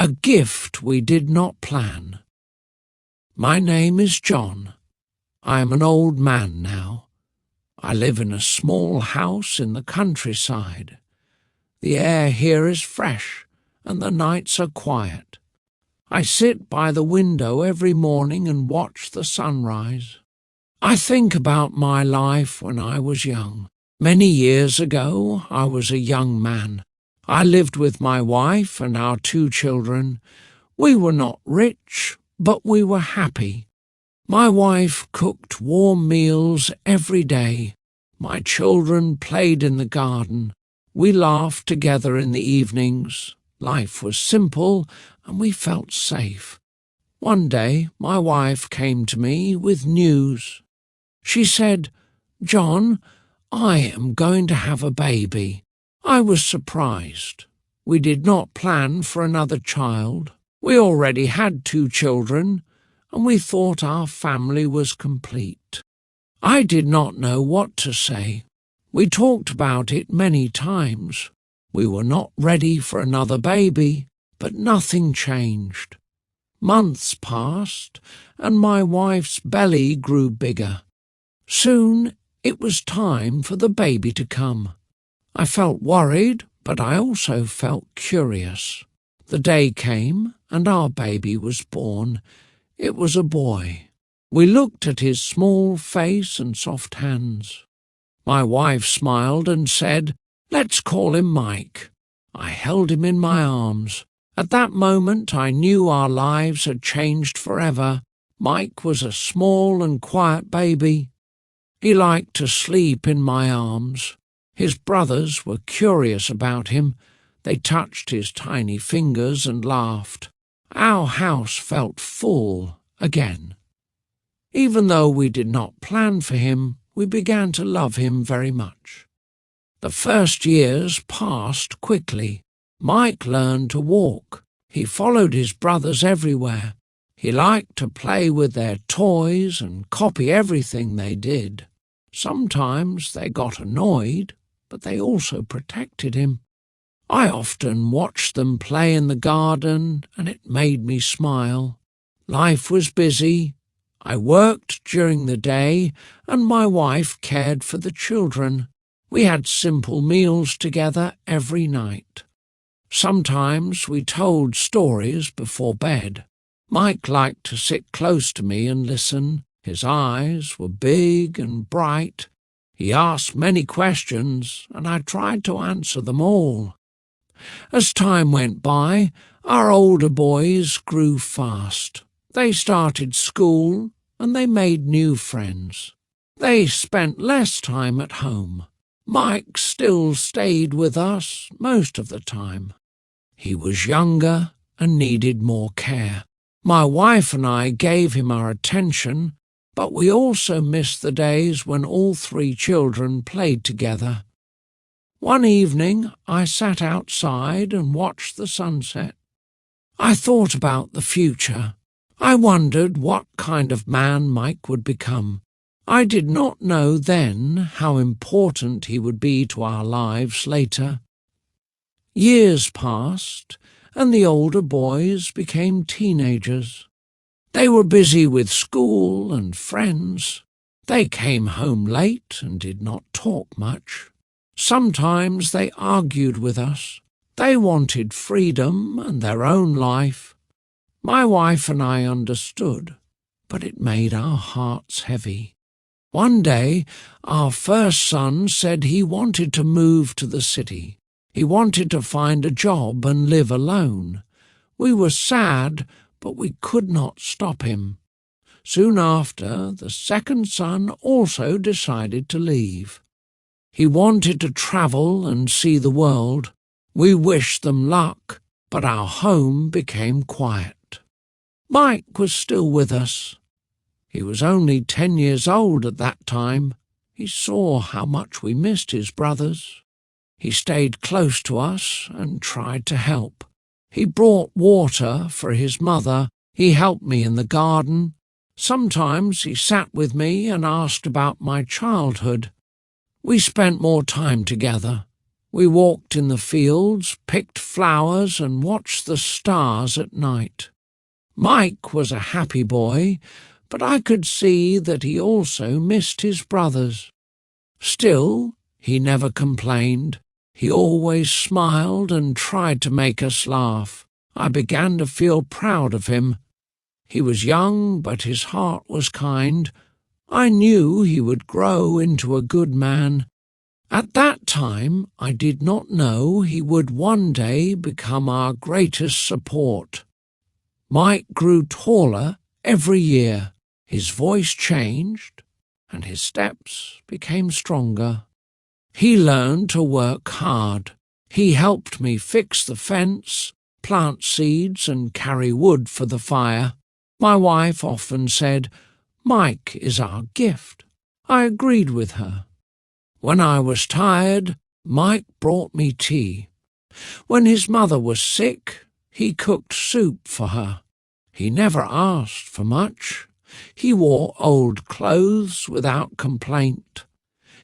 A gift we did not plan. My name is John. I am an old man now. I live in a small house in the countryside. The air here is fresh and the nights are quiet. I sit by the window every morning and watch the sunrise. I think about my life when I was young. Many years ago, I was a young man. I lived with my wife and our 2 children. We were not rich, but we were happy. My wife cooked warm meals every day. My children played in the garden. We laughed together in the evenings. Life was simple and we felt safe. One day, my wife came to me with news. She said, "John, I am going to have a baby." I was surprised. We did not plan for another child. We already had 2 children, and we thought our family was complete. I did not know what to say. We talked about it many times. We were not ready for another baby, but nothing changed. Months passed, and my wife's belly grew bigger. Soon it was time for the baby to come. I felt worried, but I also felt curious. The day came, and our baby was born. It was a boy. We looked at his small face and soft hands. My wife smiled and said, "Let's call him Mike." I held him in my arms. At that moment I knew our lives had changed forever. Mike was a small and quiet baby. He liked to sleep in my arms. His brothers were curious about him. They touched his tiny fingers and laughed. Our house felt full again. Even though we did not plan for him, we began to love him very much. The first years passed quickly. Mike learned to walk. He followed his brothers everywhere. He liked to play with their toys and copy everything they did. Sometimes they got annoyed, but they also protected him. I often watched them play in the garden, and it made me smile. Life was busy. I worked during the day, and my wife cared for the children. We had simple meals together every night. Sometimes we told stories before bed. Mike liked to sit close to me and listen. His eyes were big and bright. He asked many questions, and I tried to answer them all. As time went by, our older boys grew fast. They started school, and they made new friends. They spent less time at home. Mike still stayed with us most of the time. He was younger and needed more care. My wife and I gave him our attention, but we also missed the days when all 3 children played together. One evening I sat outside and watched the sunset. I thought about the future. I wondered what kind of man Mike would become. I did not know then how important he would be to our lives later. Years passed, and the older boys became teenagers. They were busy with school and friends. They came home late and did not talk much. Sometimes they argued with us. They wanted freedom and their own life. My wife and I understood, but it made our hearts heavy. One day, our first son said he wanted to move to the city. He wanted to find a job and live alone. We were sad, but we could not stop him. Soon after, the second son also decided to leave. He wanted to travel and see the world. We wished them luck, but our home became quiet. Mike was still with us. He was only 10 years old at that time. He saw how much we missed his brothers. He stayed close to us and tried to help. He brought water for his mother. He helped me in the garden. Sometimes he sat with me and asked about my childhood. We spent more time together. We walked in the fields, picked flowers, and watched the stars at night. Mike was a happy boy, but I could see that he also missed his brothers. Still, he never complained. He always smiled and tried to make us laugh. I began to feel proud of him. He was young, but his heart was kind. I knew he would grow into a good man. At that time, I did not know he would one day become our greatest support. Mike grew taller every year. His voice changed, and his steps became stronger. He learned to work hard. He helped me fix the fence, plant seeds, and carry wood for the fire. My wife often said, "Mike is our gift." I agreed with her. When I was tired, Mike brought me tea. When his mother was sick, he cooked soup for her. He never asked for much. He wore old clothes without complaint.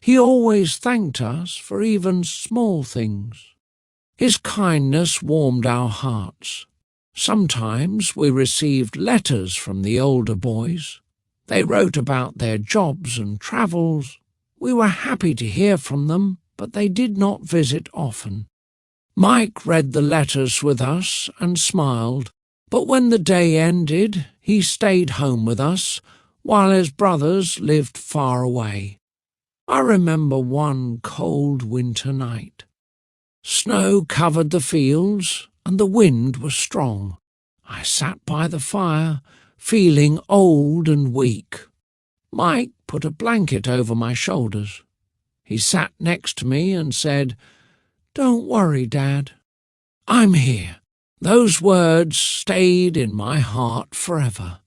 He always thanked us for even small things. His kindness warmed our hearts. Sometimes we received letters from the older boys. They wrote about their jobs and travels. We were happy to hear from them, but they did not visit often. Mike read the letters with us and smiled, but when the day ended, he stayed home with us, while his brothers lived far away. I remember one cold winter night. Snow covered the fields, and the wind was strong. I sat by the fire, feeling old and weak. Mike put a blanket over my shoulders. He sat next to me and said, "Don't worry, Dad. I'm here." Those words stayed in my heart forever.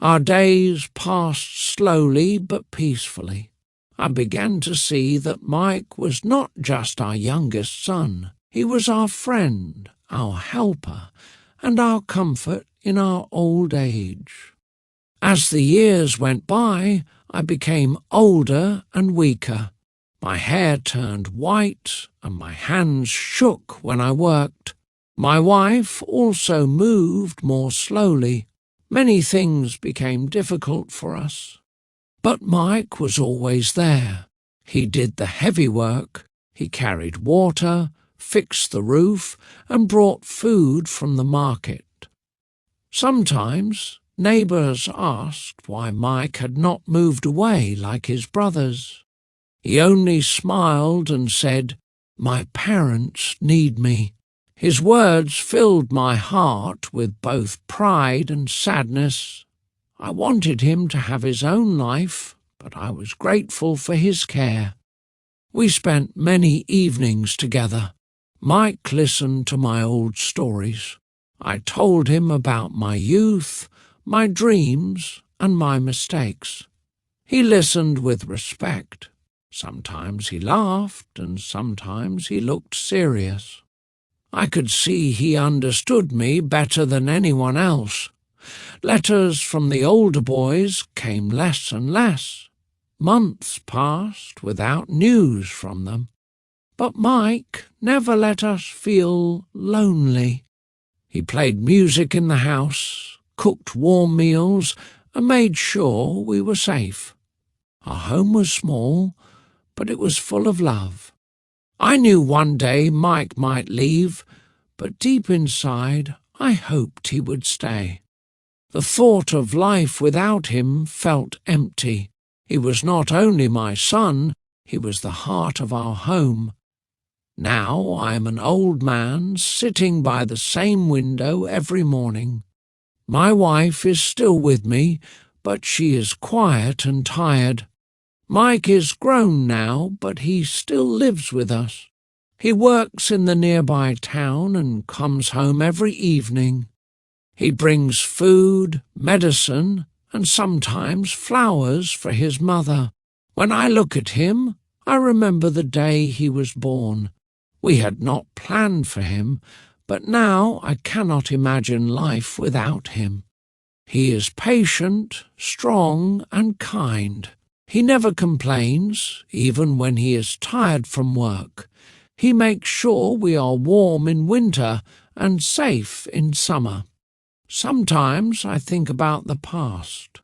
Our days passed slowly but peacefully. I began to see that Mike was not just our youngest son. He was our friend, our helper, and our comfort in our old age. As the years went by, I became older and weaker. My hair turned white and my hands shook when I worked. My wife also moved more slowly. Many things became difficult for us. But Mike was always there. He did the heavy work. He carried water, fixed the roof, and brought food from the market. Sometimes neighbours asked why Mike had not moved away like his brothers. He only smiled and said, "My parents need me." His words filled my heart with both pride and sadness. I wanted him to have his own life, but I was grateful for his care. We spent many evenings together. Mike listened to my old stories. I told him about my youth, my dreams, and my mistakes. He listened with respect. Sometimes he laughed, and sometimes he looked serious. I could see he understood me better than anyone else. Letters from the older boys came less and less. Months passed without news from them. But Mike never let us feel lonely. He played music in the house, cooked warm meals, and made sure we were safe. Our home was small, but it was full of love. I knew one day Mike might leave, but deep inside I hoped he would stay. The thought of life without him felt empty. He was not only my son, he was the heart of our home. Now I am an old man sitting by the same window every morning. My wife is still with me, but she is quiet and tired. Mike is grown now, but he still lives with us. He works in the nearby town and comes home every evening. He brings food, medicine, and sometimes flowers for his mother. When I look at him, I remember the day he was born. We had not planned for him, but now I cannot imagine life without him. He is patient, strong, and kind. He never complains, even when he is tired from work. He makes sure we are warm in winter and safe in summer. Sometimes I think about the past.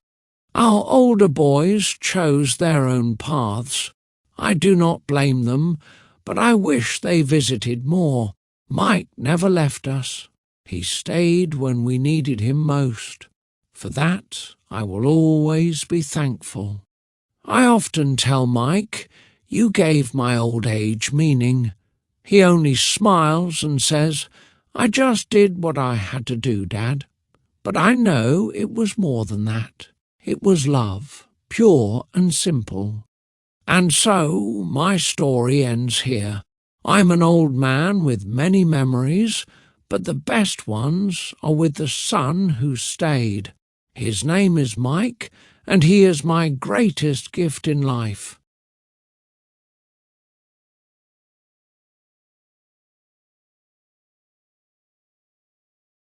Our older boys chose their own paths. I do not blame them, but I wish they visited more. Mike never left us. He stayed when we needed him most. For that, I will always be thankful. I often tell Mike, "You gave my old age meaning." He only smiles and says, "I just did what I had to do, Dad." But I know it was more than that. It was love, pure and simple. And so my story ends here. I'm an old man with many memories, but the best ones are with the son who stayed. His name is Mike, and he is my greatest gift in life.